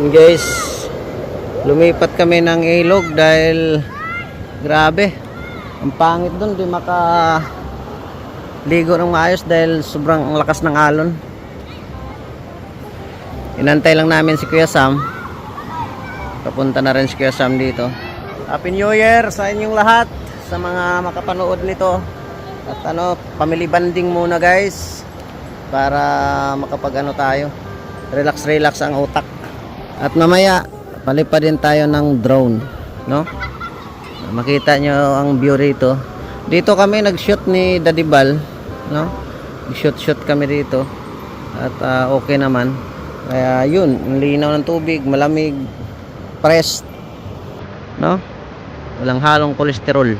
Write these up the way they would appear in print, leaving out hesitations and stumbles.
Yun guys, lumipat kami ng ilog dahil grabe, ang pangit doon, di makaligo ng maayos dahil sobrang lakas ng alon. Inantay lang namin si Kuya Sam. Papunta na rin si Kuya Sam dito. Happy New Year sa inyong lahat, sa mga makapanood nito. At family banding muna guys, para makapag tayo, relax ang utak. At mamaya palipad din tayo ng drone, no? Makita nyo ang view rito. Dito kami nag-shoot ni Daddy Bal, no? Shoot kami dito. At okay naman. Kaya yun, ang linaw ng tubig, malamig, fresh, no? Walang halong kolesterol.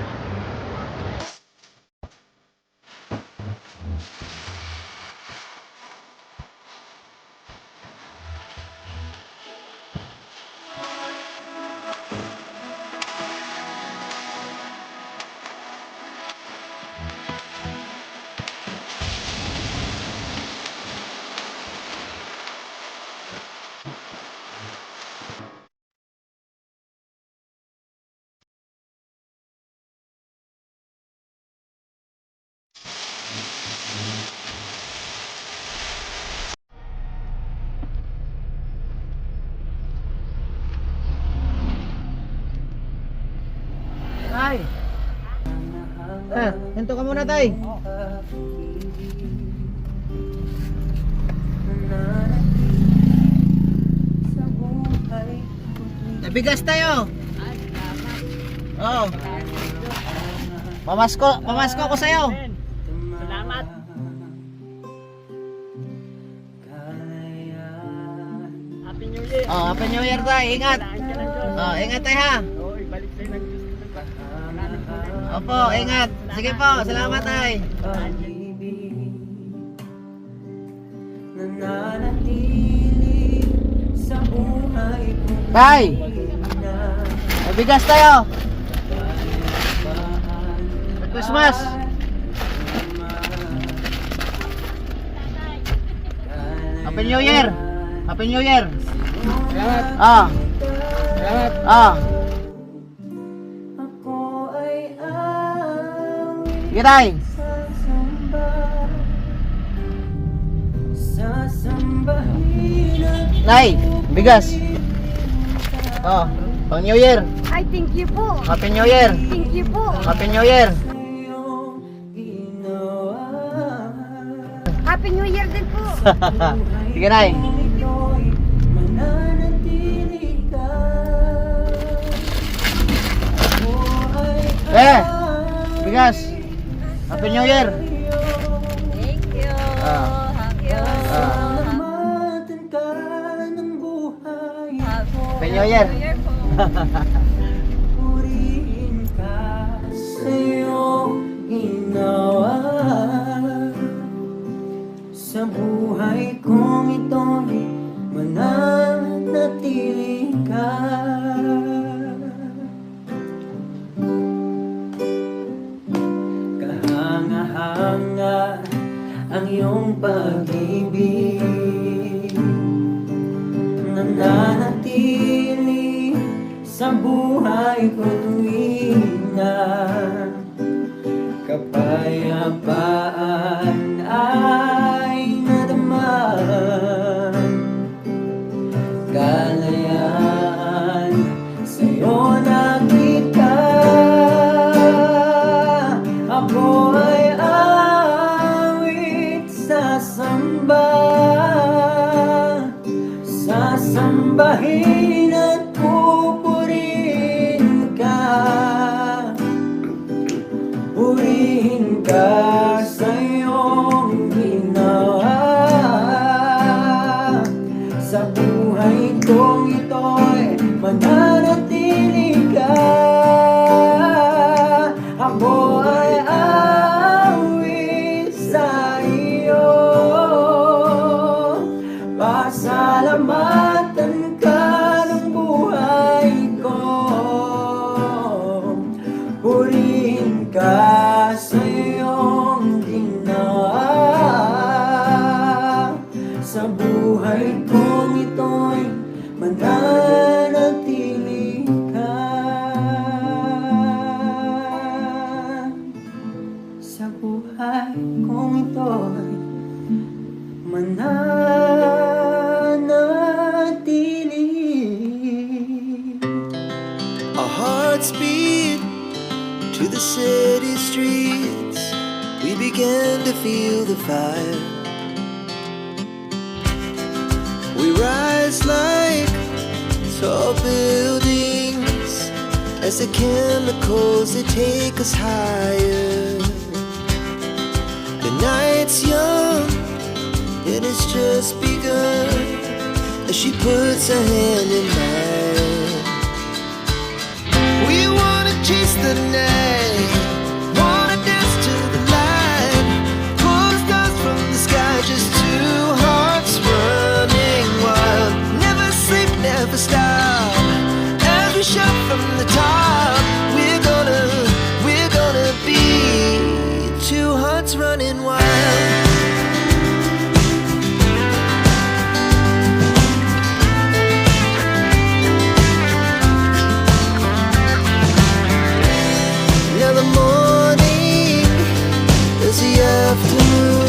Tay! Hinto ka muna, Tay! Nabigas tayo! Oo! Pamasko ko sa'yo! Salamat. Happy New Year. Oh, Happy New Year, Tay! Ingat! Kailangan ka ng Diyos. Oh, ingat tayo ha! Oo, ibalik sa'yo ng Diyos. Opo, ingat! Sige po, salamat, Tay! Tay! Nabigas tayo! Christmas! Happy New Year! Happy New Year! Salamat. Salamat. Sige, Tay! Tay! Bigas! Pang New Year! Ay, thank you po. Happy New Year! Thank you po. Happy New Year! Happy New Year din po. Sige, Tay! Bigas! Happy New Year! Thank you. Thank you. Happy New Year! Purihin ka sa iyong ginawa sa buhay kong ito'y mananatili ka. Kahanga-hanga ang iyong pag-ibig, nananatili sa buhay ko tuwing na kapayapaan ay nadama, kalayaan sa'yo nakita. Ako ay awit sasambahin at pupurihin ka. Purihin ka sa iyong ginawa sa buhay kong ito'y mananatili ka. Ako ay awit sa iyo, pasalamatan ka ng ito'y mananatili. Our hearts beat to the city streets. We began to feel the fire. We rise like tall buildings as the chemicals they take us higher. The night's young, it has just begun as she puts her hand in mine. We wanna chase the night, wanna dance to the light, pull the stars from the sky, just two hearts running wild. Never sleep, never stop, as we shout from the top. We're gonna be two hearts running wild. Now the morning is the afternoon.